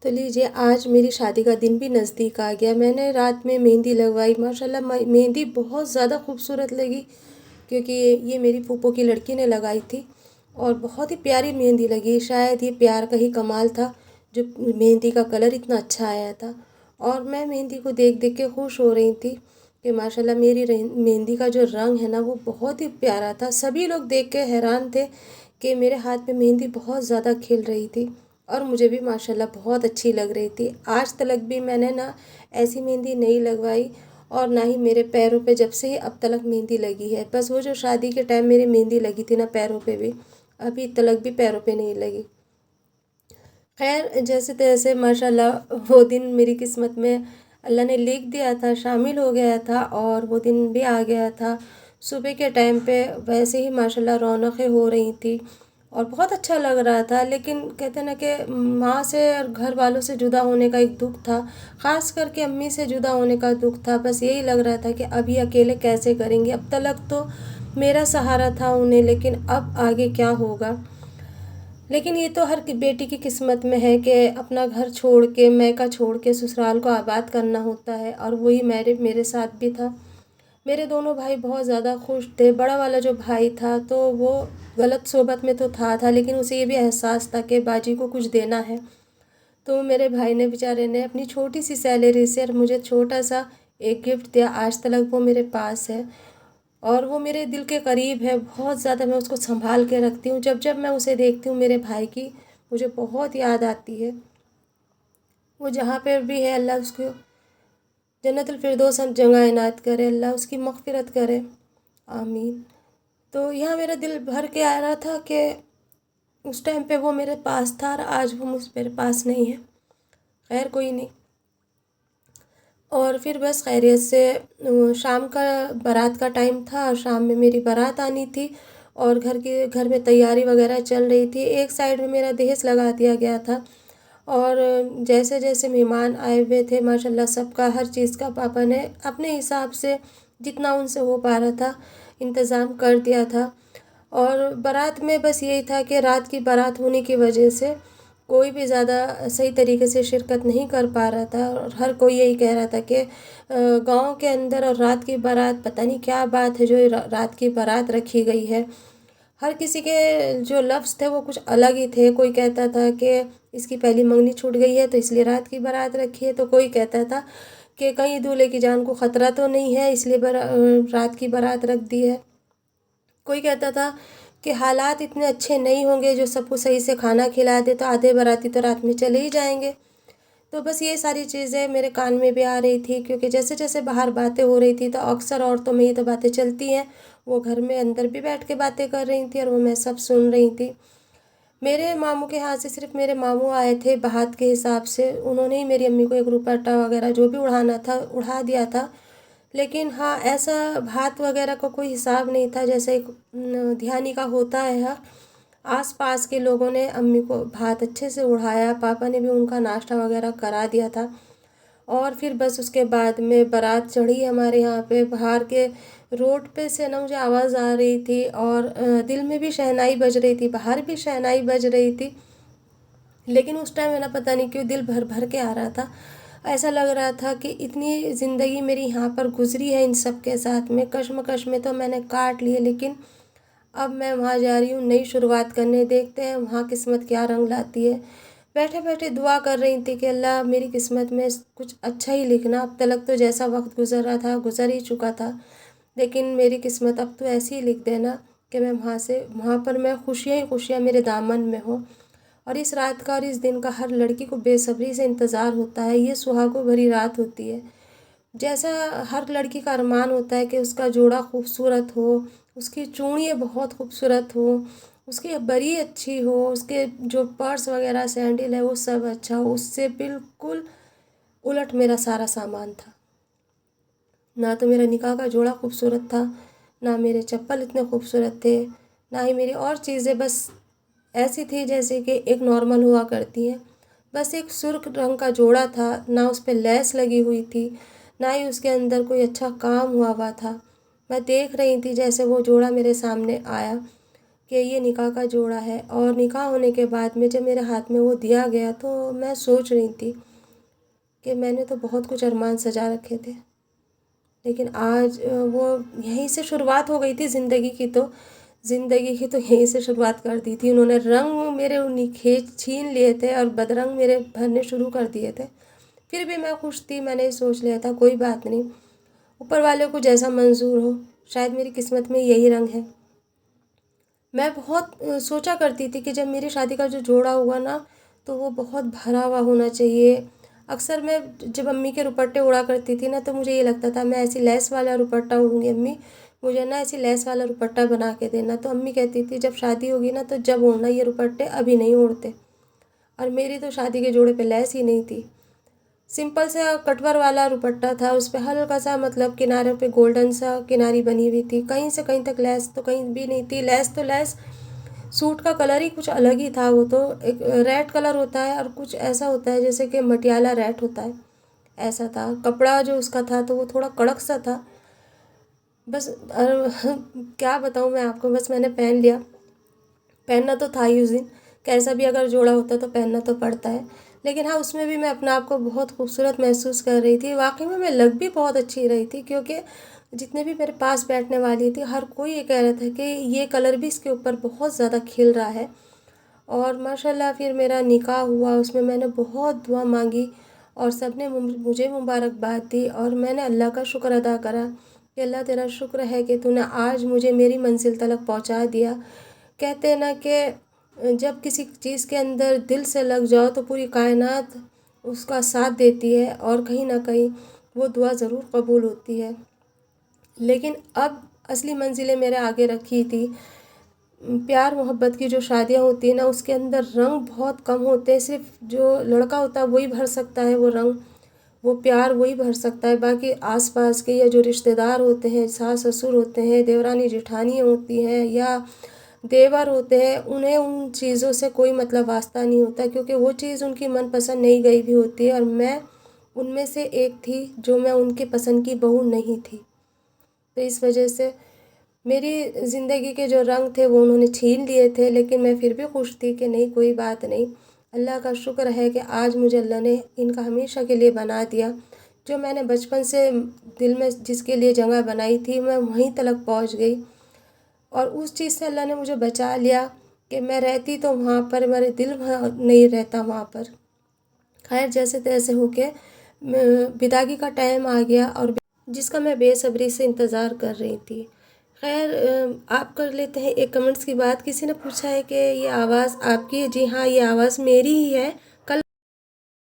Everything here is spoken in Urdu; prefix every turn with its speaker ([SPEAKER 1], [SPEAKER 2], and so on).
[SPEAKER 1] تو لیجیے آج میری شادی کا دن بھی نزدیک آ گیا۔ میں نے رات میں مہندی لگوائی، ماشاءاللہ مہندی بہت زیادہ خوبصورت لگی، کیونکہ یہ میری پھوپھو کی لڑکی نے لگائی تھی اور بہت ہی پیاری مہندی لگی۔ شاید یہ پیار کا ہی کمال تھا جو مہندی کا کلر اتنا اچھا آیا تھا، اور میں مہندی کو دیکھ دیکھ کے خوش ہو رہی تھی کہ ماشاءاللہ میری مہندی کا جو رنگ ہے نا وہ بہت ہی پیارا تھا۔ سبھی لوگ دیکھ کے حیران تھے کہ میرے ہاتھ میں مہندی بہت زیادہ کھل رہی تھی، اور مجھے بھی ماشاءاللہ بہت اچھی لگ رہی تھی۔ آج تلک بھی میں نے نا ایسی مہندی نہیں لگوائی، اور نہ ہی میرے پیروں پہ جب سے ہی اب تلک مہندی لگی ہے۔ بس وہ جو شادی کے ٹائم میری مہندی لگی تھی نا پیروں پہ بھی، ابھی تلک بھی پیروں پہ نہیں لگی۔ خیر جیسے تیسے ماشاءاللہ وہ دن میری قسمت میں اللہ نے لکھ دیا تھا، شامل ہو گیا تھا، اور وہ دن بھی آ گیا تھا۔ صبح کے ٹائم پہ ویسے ہی ماشاءاللہ رونقیں ہو رہی تھی اور بہت اچھا لگ رہا تھا، لیکن کہتے ہیں نا کہ ماں سے اور گھر والوں سے جدا ہونے کا ایک دکھ تھا، خاص کر کے امی سے جدا ہونے کا دکھ تھا۔ بس یہی لگ رہا تھا کہ اب یہ اکیلے کیسے کریں گے، اب تلک تو میرا سہارا تھا انہیں، لیکن اب آگے کیا ہوگا۔ لیکن یہ تو ہر بیٹی کی قسمت میں ہے کہ اپنا گھر چھوڑ کے، میکہ چھوڑ کے سسرال کو آباد کرنا ہوتا ہے، اور وہی میرے ساتھ بھی تھا۔ میرے دونوں بھائی بہت زیادہ خوش تھے۔ بڑا والا جو بھائی تھا تو وہ غلط صحبت میں تو تھا لیکن اسے یہ بھی احساس تھا کہ باجی کو کچھ دینا ہے، تو میرے بھائی نے بیچارے نے اپنی چھوٹی سی سیلری سے مجھے چھوٹا سا ایک گفٹ دیا۔ آج تلک وہ میرے پاس ہے اور وہ میرے دل کے قریب ہے، بہت زیادہ میں اس کو سنبھال کے رکھتی ہوں۔ جب میں اسے دیکھتی ہوں میرے بھائی کی، مجھے بہت یاد آتی ہے۔ وہ جہاں پہ بھی ہے اللہ اس کو جنت الفردوس جگہ عنایت کرے، اللہ اس کی مغفرت کرے، آمین۔ تو یہاں میرا دل بھر کے آ رہا تھا کہ اس ٹائم پہ وہ میرے پاس تھا اور آج وہ میرے پاس نہیں ہے۔ خیر کوئی نہیں۔ اور پھر بس خیریت سے شام کا بارات کا ٹائم تھا، اور شام میں میری بارات آنی تھی، اور گھر میں تیاری وغیرہ چل رہی تھی۔ ایک سائیڈ میں میرا دہیز لگا دیا گیا تھا، اور جیسے جیسے مہمان آئے ہوئے تھے ماشاءاللہ سب کا ہر چیز کا پاپا نے اپنے حساب سے جتنا ان سے ہو پا رہا تھا انتظام کر دیا تھا۔ اور بارات میں بس یہی تھا کہ رات کی بارات ہونے کی وجہ سے کوئی بھی زیادہ صحیح طریقے سے شرکت نہیں کر پا رہا تھا، اور ہر کوئی یہی کہہ رہا تھا کہ گاؤں کے اندر اور رات کی بارات پتہ نہیں کیا بات ہے جو رات کی بارات رکھی گئی ہے۔ ہر کسی کے جو لفظ تھے وہ کچھ الگ ہی تھے۔ کوئی کہتا تھا کہ اس کی پہلی منگنی چھوٹ گئی ہے تو اس لیے رات کی بارات رکھی ہے، تو کوئی کہتا تھا کہ کہیں دولہے کی جان کو خطرہ تو نہیں ہے اس لیے رات کی بارات رکھ دی ہے۔ کوئی کہتا تھا کہ حالات اتنے اچھے نہیں ہوں گے جو سب کو صحیح سے کھانا کھلا دے تو آدھے باراتی تو رات میں چلے ہی جائیں گے۔ تو بس یہ ساری چیزیں میرے کان میں بھی آ رہی تھی، کیونکہ جیسے جیسے باہر باتیں ہو رہی تھی تو اکثر عورتوں میں یہ تو باتیں چلتی ہیں، وہ گھر میں اندر بھی بیٹھ کے باتیں کر رہی تھیں اور وہ میں سب سن رہی تھی۔ میرے ماموں کے ہاتھ سے صرف میرے ماموں آئے تھے بہات کے حساب سے، انہوں نے ہی میری امی کو ایک روپٹہ وغیرہ جو بھی اڑانا تھا اڑا دیا تھا، لیکن ہاں ایسا بھات وغیرہ کا کوئی حساب نہیں تھا جیسے ایک دھیانی کا ہوتا ہے۔ آس پاس کے لوگوں نے امی کو بھات اچھے سے اڑایا، پاپا نے بھی ان کا ناشتہ وغیرہ کرا دیا تھا، اور پھر بس اس کے بعد میں بارات چڑھی ہمارے یہاں پہ۔ باہر کے روڈ پہ سے نا مجھے آواز آ رہی تھی، اور دل میں بھی شہنائی بج رہی تھی، باہر بھی شہنائی بج رہی تھی، لیکن اس ٹائم میرا پتہ نہیں کیوں دل بھر بھر کے آ رہا تھا۔ ایسا لگ رہا تھا کہ اتنی زندگی میری یہاں پر گزری ہے ان سب کے ساتھ میں، کشمکش میں تو میں نے کاٹ لیے، لیکن اب میں وہاں جا رہی ہوں نئی شروعات کرنے، دیکھتے ہیں وہاں قسمت کیا رنگ لاتی ہے۔ بیٹھے بیٹھے دعا کر رہی تھی کہ اللہ میری قسمت میں کچھ اچھا ہی لکھنا، اب تلک تو جیسا وقت گزر رہا تھا گزر ہی چکا تھا، لیکن میری قسمت اب تو ایسی ہی لکھ دینا کہ میں وہاں پر میں خوشیاں ہی خوشیاں میرے دامن میں ہوں۔ اور اس رات کا اور اس دن کا ہر لڑکی کو بے صبری سے انتظار ہوتا ہے، یہ سہاگوں بھری رات ہوتی ہے۔ جیسا ہر لڑکی کا ارمان ہوتا ہے کہ اس کا جوڑا خوبصورت ہو، اس کی چوڑیاں بہت خوبصورت ہو، اس کی بری اچھی ہو، اس کے جو پرس وغیرہ سینڈل ہے وہ سب اچھا ہو۔ اس سے بالکل الٹ میرا سارا سامان تھا، نہ تو میرا نکاح کا جوڑا خوبصورت تھا، نہ میرے چپل اتنے خوبصورت تھے، نہ ہی میری اور چیزیں بس ایسی تھی جیسے کہ ایک نارمل ہوا کرتی ہیں۔ بس ایک سرخ رنگ کا جوڑا تھا، نہ اس پہ لیس لگی ہوئی تھی، نہ ہی اس کے اندر کوئی اچھا کام ہوا تھا۔ میں دیکھ رہی تھی جیسے وہ جوڑا میرے سامنے آیا کہ یہ نکاح کا جوڑا ہے، اور نکاح ہونے کے بعد میں جب میرے ہاتھ میں وہ دیا گیا تو میں سوچ رہی تھی کہ میں نے تو بہت کچھ ارمان سجا رکھے تھے، لیکن آج وہ یہیں سے شروعات ہو گئی تھی زندگی کی تو یہیں سے شروعات کر دی تھی انہوں نے۔ رنگ میرے کھینچ چھین لیے تھے اور بدرنگ میرے بھرنے شروع کر دیے تھے، پھر بھی میں خوش تھی۔ میں نے سوچ لیا تھا کوئی بات نہیں، اوپر والے کو جیسا منظور ہو، شاید میری قسمت میں یہی رنگ ہے۔ میں بہت سوچا کرتی تھی کہ جب میری شادی کا جو جوڑا ہوا نا تو وہ بہت بھرا ہوا ہونا چاہیے۔ اکثر میں جب امی کے روپٹے اڑا کرتی تھی نا تو مجھے یہ لگتا تھا میں ایسی لیس والا روپٹہ اڑوں گی، امی مجھے نا ایسی لیس والا روپٹہ بنا کے دینا۔ تو امی کہتی تھی جب شادی ہوگی نا تو جب اوڑھنا یہ روپٹے، ابھی نہیں اوڑھتے۔ اور میری تو شادی کے جوڑے پہ لیس ہی نہیں تھی، سمپل سا کٹور والا روپٹہ تھا، اس پہ ہلکا سا مطلب کناروں پہ گولڈن سا کناری بنی ہوئی تھی، کہیں سے کہیں تک لیس تو کہیں بھی نہیں تھی۔ لیس تو لیس، سوٹ کا کلر ہی کچھ الگ ہی تھا، وہ تو ایک ریڈ کلر ہوتا ہے اور کچھ ایسا ہوتا ہے جیسے کہ مٹیالہ ریڈ ہوتا ہے، ایسا تھا کپڑا جو اس کا تھا، تو وہ تھوڑا کڑک سا تھا۔ بس کیا بتاؤں میں آپ کو، بس میں نے پہن لیا، پہننا تو تھا ہی اس دن، کیسا بھی اگر جوڑا ہوتا تو پہننا تو پڑتا ہے، لیکن ہاں اس میں بھی میں اپنے آپ کو بہت خوبصورت محسوس کر رہی تھی۔ واقعی میں لگ بھی بہت اچھی رہی تھی، کیونکہ جتنے بھی میرے پاس بیٹھنے والی تھی ہر کوئی یہ کہہ رہا تھا کہ یہ کلر بھی اس کے اوپر بہت زیادہ کھل رہا ہے۔ اور ماشاءاللہ پھر میرا نکاح ہوا، اس میں نے بہت دعا مانگی اور سب نے مجھے مبارکباد دی، اور میں نے اللہ کا شکر ادا کرا کہ اللہ تیرا شکر ہے کہ تو نے آج مجھے میری منزل تلک پہنچا دیا۔ کہتے ہیں نا کہ جب کسی چیز کے اندر دل سے لگ جاؤ تو پوری کائنات اس کا ساتھ دیتی ہے، اور کہیں نہ کہیں وہ دعا ضرور قبول ہوتی ہے۔ لیکن اب اصلی منزلیں میرے آگے رکھی تھی۔ پیار محبت کی جو شادیاں ہوتی ہیں نا اس کے اندر رنگ بہت کم ہوتے ہیں، صرف جو لڑکا ہوتا ہے وہی بھر سکتا ہے وہ رنگ، وہ پیار وہی بھر سکتا ہے، باقی آس پاس کے یا جو رشتہ دار ہوتے ہیں، ساس سسر ہوتے ہیں، دیورانی جٹھانیاں ہوتی ہیں یا دیور ہوتے ہیں، انہیں ان چیزوں سے کوئی مطلب واسطہ نہیں ہوتا، کیونکہ وہ چیز ان کی من پسند نہیں گئی بھی ہوتی ہے، اور میں ان میں سے ایک تھی جو میں ان کے پسند کی بہو نہیں تھی۔ تو اس وجہ سے میری زندگی کے جو رنگ تھے وہ انہوں نے چھین لیے تھے، لیکن میں پھر بھی خوش تھی کہ نہیں کوئی بات نہیں، اللہ کا شکر ہے کہ آج مجھے اللہ نے ان کا ہمیشہ کے لیے بنا دیا۔ جو میں نے بچپن سے دل میں جس کے لیے جگہ بنائی تھی میں وہیں تلک پہنچ گئی، اور اس چیز سے اللہ نے مجھے بچا لیا کہ میں رہتی تو وہاں پر، میرے دل وہاں نہیں رہتا وہاں پر۔ خیر جیسے تیسے ہو کے بداگی کا ٹائم آ گیا، اور جس کا میں بے صبری سے انتظار کر رہی تھی۔ خیر آپ کر لیتے ہیں ایک کمنٹس کی بات، کسی نے پوچھا ہے کہ یہ آواز آپ کی ہے؟ جی ہاں، یہ آواز میری ہی ہے،